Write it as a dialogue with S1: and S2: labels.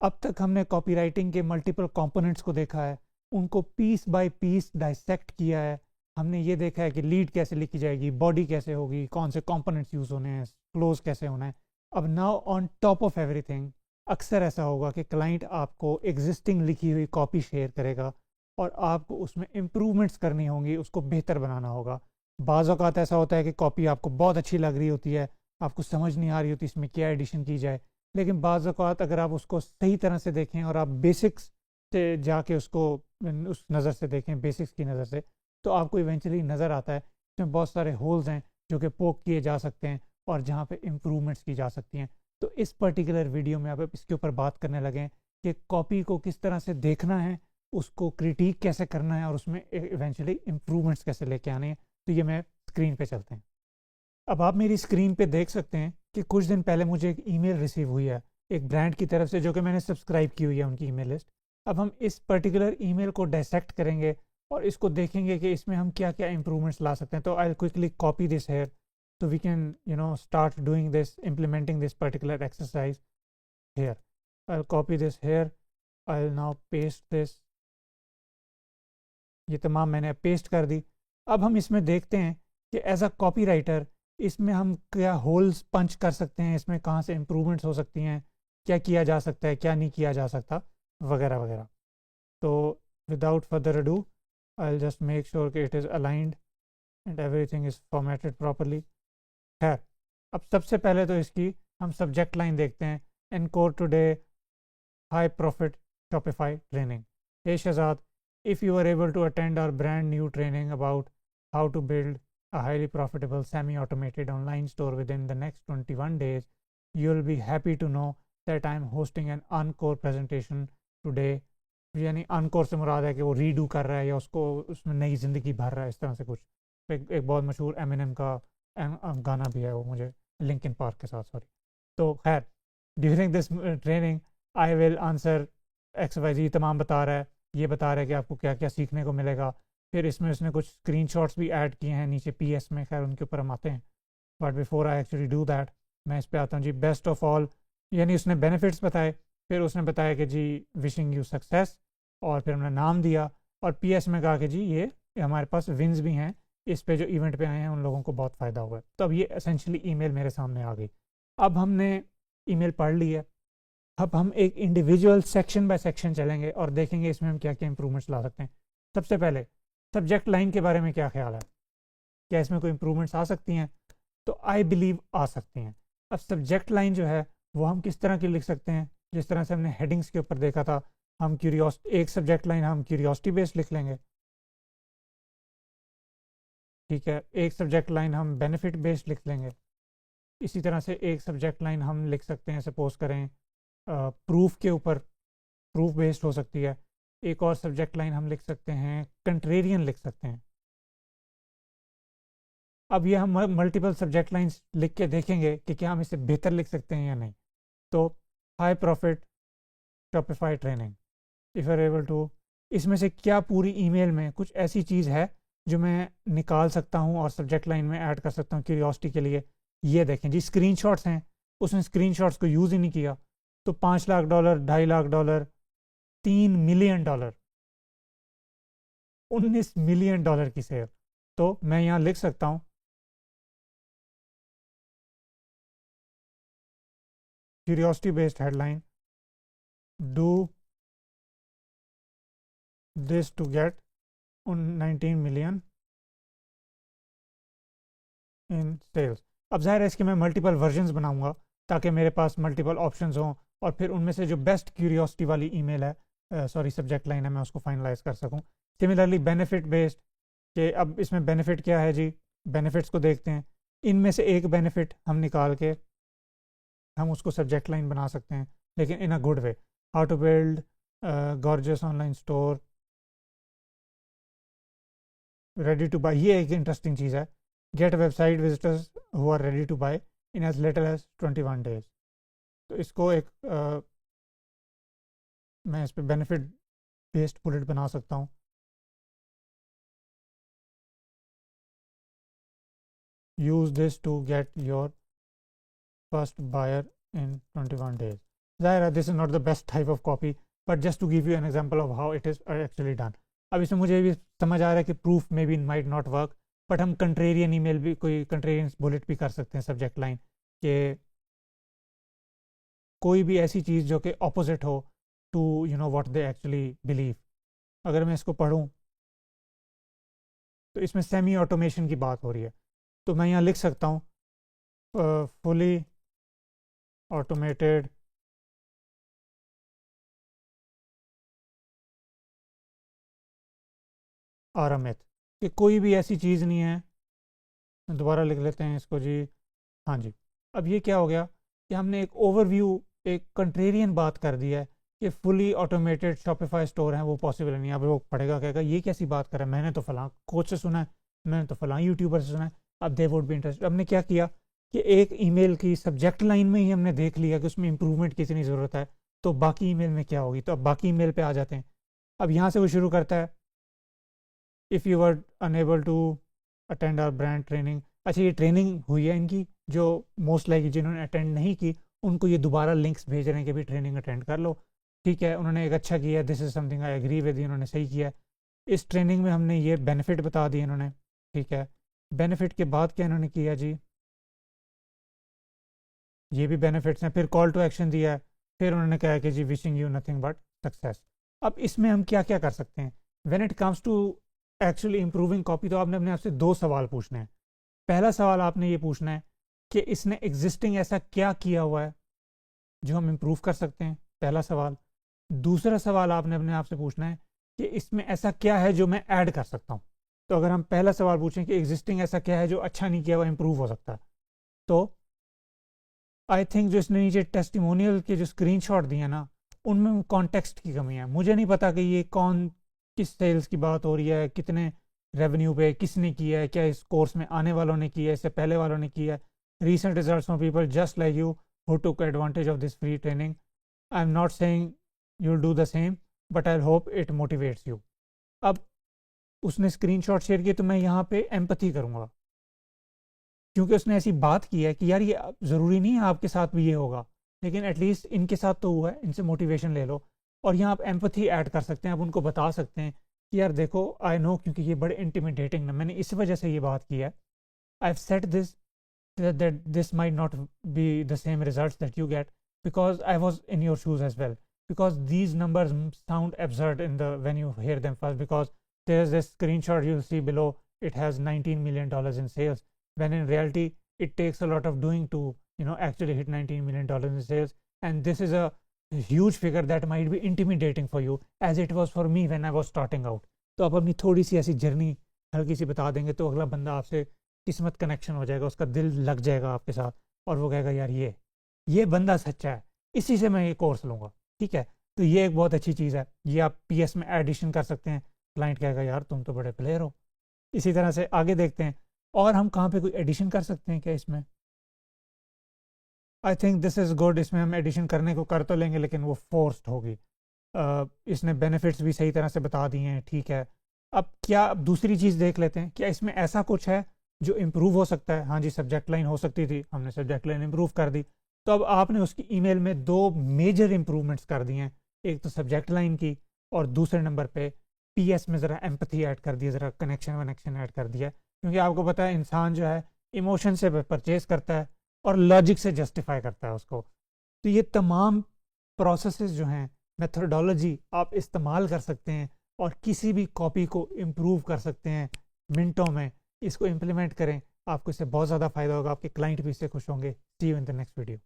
S1: अब तक हमने कॉपीराइटिंग के मल्टीपल कंपोनेंट्स को देखा है, उनको पीस बाय पीस डाइसेक्ट किया है। हमने ये देखा है कि लीड कैसे लिखी जाएगी, बॉडी कैसे होगी, कौन से कंपोनेंट्स यूज़ होने हैं, क्लोज कैसे होना है। अब now on top of everything, अक्सर ऐसा होगा कि क्लाइंट आपको एग्जिस्टिंग लिखी हुई कॉपी शेयर करेगा और आपको उसमें इम्प्रूवमेंट्स करनी होंगी, उसको बेहतर बनाना होगा। बाज़ औक़ात ऐसा होता है कि कॉपी आपको बहुत अच्छी लग रही होती है, आपको समझ नहीं आ रही होती इसमें क्या एडिशन की जाए, लेकिन बाज़ औक़ात अगर आप उसको सही तरह से देखें और आप बेसिक्स से जाके उसको उस नज़र से देखें, बेसिक्स की नज़र से, तो आपको इवेंचुअली नज़र आता है इसमें बहुत सारे होल्स हैं जो कि पोक किए जा सकते हैं और जहाँ पे इम्प्रूवमेंट्स की जा सकती हैं। तो इस पर्टिकुलर वीडियो में आप इसके ऊपर बात करने लगे हैं कि कॉपी को किस तरह से देखना है, उसको क्रिटिक कैसे करना है और उसमें इवेंचुअली इम्प्रूवमेंट्स कैसे लेके आने हैं। तो ये मैं स्क्रीन पे चलते हैं। अब आप मेरी स्क्रीन पे देख सकते हैं कि कुछ दिन पहले मुझे एक ईमेल रिसीव हुई है एक ब्रांड की तरफ से, जो कि मैंने सब्सक्राइब की हुई है उनकी ईमेल लिस्ट। अब हम इस पर्टिकुलर ईमेल को डायसेक्ट करेंगे और इसको देखेंगे कि इसमें हम क्या क्या इंप्रूवमेंट्स ला सकते हैं। तो I quickly copy this here so we can start doing this, implementing this particular exercise here. I'll copy this here, I'll now paste this। ये तमाम मैंने पेस्ट कर दी। अब हम इसमें देखते हैं कि एज अ कॉपी राइटर इसमें हम क्या होल्स पंच कर सकते हैं, इसमें कहाँ से इम्प्रूवमेंट्स हो सकती हैं, क्या किया जा सकता है, क्या नहीं किया जा सकता, वगैरह वगैरह। तो without further ado I will just make sure कि it is aligned and everything is formatted properly. है। अब सबसे पहले तो इसकी हम सब्जेक्ट लाइन देखते हैं, encore today high profit Shopify training. Hey Shahzad, if you are able to attend our brand new training about how to build a highly profitable semi-automated online store within the next 21 days, you'll be happy to know that I am hosting an encore presentation today। यानी अनकोर से मुराद है कि वो redo कर रहा है या उसको उसमें नई ज़िंदगी भर रहा है, इस तरह से कुछ। एक बहुत मशहूर एमिनेम का गाना भी है वो, मुझे लिंकिन पार्क के साथ, सॉरी। तो खैर, during this training I will answer X Y Z, तमाम बता रहा है, ये बता रहा है कि आपको क्या क्या सीखने को मिलेगा। फिर इसमें उसने कुछ स्क्रीनशॉट्स भी ऐड किए हैं नीचे पीएस में, खैर उनके ऊपर हम आते हैं। But before I actually do that, मैं इस पे आता हूँ जी। बेस्ट ऑफ ऑल, यानी उसने बेनिफिट्स बताए, फिर उसने बताया कि जी विशिंग यू सक्सेस, और फिर हमने नाम दिया, और पीएस में कहा कि जी ये हमारे पास विन्स भी हैं, इस पे जो इवेंट पे आए हैं उन लोगों को बहुत फ़ायदा हुआ है। तो अब ये एसेंशली ईमेल मेरे सामने आ गई। अब हमने ईमेल पढ़ ली है, अब हम एक इंडिविजुअल सेक्शन बाय सेक्शन चलेंगे और देखेंगे इसमें हम क्या क्या इंप्रूवमेंट्स ला सकते हैं। सबसे पहले सब्जेक्ट लाइन के बारे में क्या ख्याल है, क्या इसमें कोई इंप्रूवमेंट्स आ सकती हैं? तो आई बिलीव आ सकती हैं। अब सब्जेक्ट लाइन जो है वो हम किस तरह की लिख सकते हैं, जिस तरह से हमने हेडिंग्स के ऊपर देखा था, हम एक सब्जेक्ट लाइन हम क्यूरियोसिटी बेस्ड लिख लेंगे, ठीक है। एक सब्जेक्ट लाइन हम बेनिफिट बेस्ड लिख लेंगे। इसी तरह से एक सब्जेक्ट लाइन हम लिख सकते हैं, सपोज करें प्रूफ के ऊपर, प्रूफ बेस्ड हो सकती है। एक और सब्जेक्ट लाइन हम लिख सकते हैं कंट्रेरियन लिख सकते हैं। अब ये हम मल्टीपल सब्जेक्ट लाइंस लिख के देखेंगे कि क्या हम इसे बेहतर लिख सकते हैं या नहीं। तो high profit Shopify training, if are able to, इसमें से क्या पूरी ईमेल में कुछ ऐसी चीज़ है जो मैं निकाल सकता हूँ और सब्जेक्ट लाइन में ऐड कर सकता हूँ क्यूरियोसिटी के लिए। ये देखें जी, स्क्रीनशॉट्स हैं, उसने स्क्रीनशॉट्स को यूज़ ही नहीं किया। तो $5 लाख, $2.5 लाख, $3 मिलियन, $19 मिलियन की सेल। तो मैं यहाँ लिख सकता हूँ curiosity based headline, do this to get 19 million in sales. अब जाहिर है इसके मैं मल्टीपल वर्जन्स बनाऊंगा ताकि मेरे पास मल्टीपल ऑप्शंस हों और फिर उनमें से जो बेस्ट क्यूरियोसिटी वाली ईमेल है, सॉरी सब्जेक्ट लाइन है, मैं उसको फाइनलाइज कर सकूं। सिमिलरली बेनिफिट बेस्ड, कि अब इसमें बेनिफिट क्या है जी, बेनिफिट्स को देखते हैं। इनमें से एक बेनिफिट हम निकाल के हम उसको सब्जेक्ट लाइन बना सकते हैं, लेकिन in a good way. How to build gorgeous online store ready to buy, ये एक इंटरेस्टिंग चीज़ है। Get website visitors who are ready to buy in as little as 21 days. तो इसको एक मैं इस पर बेनिफिट बेस्ड बुलेट बना सकता हूँ। Use this to get your first buyer in 21 days. ज़ाहिर है this is not the best type of copy, but just to give you an example of how it is actually done. अब इसमें मुझे भी समझ आ रहा है कि proof may be might not work, but हम कंट्रेरियन ईमेल भी, कोई कंट्रेरियन बुलेट भी कर सकते हैं सब्जेक्ट लाइन के, कोई भी ऐसी चीज़ जो कि ऑपोजिट हो to you know what they actually believe. अगर मैं इसको पढूं तो इसमें सेमी ऑटोमेशन की बात हो रही है, तो मैं यहाँ लिख सकता हूँ फुली ऑटोमेटेड आरएमएथ, कि कोई भी ऐसी चीज़ नहीं है। दोबारा लिख लेते हैं इसको जी। हाँ जी, अब ये क्या हो गया कि हमने एक ओवरव्यू, एक कंट्रेरियन बात कर दी है कि फुली ऑटोमेटेड शॉपिफाई स्टोर है वो पॉसिबल नहीं। अब वो पढ़ेगा कहेगा ये कैसी बात कर रहा है, मैंने तो फलां कोच से सुना है, मैंने तो फलां यूट्यूबर से सुना है, अब दे वुड बी इंटरेस्टेड। हमने क्या किया कि एक ईमेल की सब्जेक्ट लाइन में ही हमने देख लिया कि उसमें इंप्रूवमेंट कितनी ज़रूरत है, तो बाकी ईमेल में क्या होगी। तो अब बाकी ईमेल पे आ जाते हैं। अब यहाँ से वो शुरू करता है, if you are unable to attend our brand training. अच्छा, ये ट्रेनिंग हुई है इनकी, जो मोस्ट लाइक जिन्होंने अटेंड नहीं की उनको ये दोबारा लिंक्स भेज रहे हैं कि भी ट्रेनिंग अटेंड कर लो। ठीक है, उन्होंने एक अच्छा किया, this is something I agree with, उन्होंने सही किया। इस ट्रेनिंग में हमने ये बेनिफिट बता दिए इन्होंने। ठीक है, बेनिफिट के बाद क्या इन्होंने किया जी, ये भी बेनिफिट्स हैं। फिर कॉल टू एक्शन दिया है, फिर उन्होंने कहा कि जी wishing you nothing but success. अब इसमें हम क्या क्या कर सकते हैं when it comes to actually improving copy. तो आपने अपने आप से दो सवाल पूछने हैं। पहला सवाल आपने ये पूछना है कि इसने एग्जिस्टिंग ऐसा क्या किया हुआ है जो हम इम्प्रूव कर सकते हैं, पहला सवाल। दूसरा सवाल आपने अपने आप से पूछना है कि इसमें ऐसा क्या है जो मैं ऐड कर सकता हूँ। तो अगर हम पहला सवाल पूछें कि एग्जिस्टिंग ऐसा क्या है जो अच्छा नहीं किया हुआ इम्प्रूव हो सकता है, तो आई थिंक जो इसने नीचे टेस्टिमोनियल के जो स्क्रीनशॉट दिए ना, उनमें कॉन्टेक्स्ट की कमी है। मुझे नहीं पता कि ये कौन, किस सेल्स की बात हो रही है, कितने रेवेन्यू पे किसने किया है, क्या इस कोर्स में आने वालों ने किया है, इससे पहले वालों ने किया है। Recent results from people just like you who took advantage of this free training. I'm not saying you'll do the same, but I'll hope it motivates you. अब उसने स्क्रीनशॉट शेयर किए तो मैं यहाँ पे एम्पैथी करूँगा, क्योंकि उसने ऐसी बात की है कि यार ये ज़रूरी नहीं है आपके साथ भी ये होगा, लेकिन एटलीस्ट इनके साथ तो हुआ है, इनसे मोटिवेशन ले लो। और यहाँ आप एम्पैथी ऐड कर सकते हैं, आप उनको बता सकते हैं कि यार देखो आई नो, क्योंकि ये बड़े इंटिमिडेटिंग है, मैंने इस वजह से ये बात की है। I have set this that this might not be the same results that you get because I was in your shoes as well, because these numbers sound absurd in the when you hear them first, because there's this screenshot you'll see below, it has $19 million in sales, when in reality it takes a lot of doing to actually hit $19 million in sales, and this is a huge figure that might be intimidating for you as it was for me when I was starting out. तो आप अपनी थोड़ी सी ऐसी journey हल्की सी बता देंगे तो अगला बंदा आपसे किस्मत कनेक्शन हो जाएगा, उसका दिल लग जाएगा आपके साथ, और वो कहेगा यार ये बंदा सच्चा है, इसी से मैं ये कोर्स लूँगा। ठीक है, तो ये एक बहुत अच्छी चीज़ है। ये आप पीएस में एडिशन कर सकते हैं, क्लाइंट कहेगा यार तुम तो बड़े प्लेयर हो। इसी तरह से आगे देखते हैं, और हम कहाँ पे कोई एडिशन कर सकते हैं क्या इसमें। I think this is good. इसमें हम एडिशन करने को कर तो लेंगे लेकिन वो फोर्स्ड होगी। इसने बेनिफिट्स भी सही तरह से बता दिए हैं। ठीक है, अब क्या, अब दूसरी चीज़ देख लेते हैं, क्या इसमें ऐसा कुछ है जो इम्प्रूव हो सकता है। हाँ जी, सब्जेक्ट लाइन हो सकती थी, हमने सब्जेक्ट लाइन इम्प्रूव कर दी। तो अब आपने उसकी ईमेल में दो मेजर इम्प्रूवमेंट्स कर दिए हैं, एक तो सब्जेक्ट लाइन की, और दूसरे नंबर पे पीएस में ज़रा एम्पैथी ऐड कर दिया, ज़रा कनेक्शन वनेक्शन ऐड कर दिया। क्योंकि आपको पता है इंसान जो है इमोशन से परचेज करता है और लॉजिक से जस्टिफाई करता है उसको। तो ये तमाम प्रोसेसेस जो हैं, मेथोडोलॉजी आप इस्तेमाल कर सकते हैं और किसी भी कॉपी को इम्प्रूव कर सकते हैं मिनटों में। इसको इम्प्लीमेंट करें, आपको इससे बहुत ज़्यादा फ़ायदा होगा, आपके क्लाइंट भी इससे खुश होंगे। See you in the next video.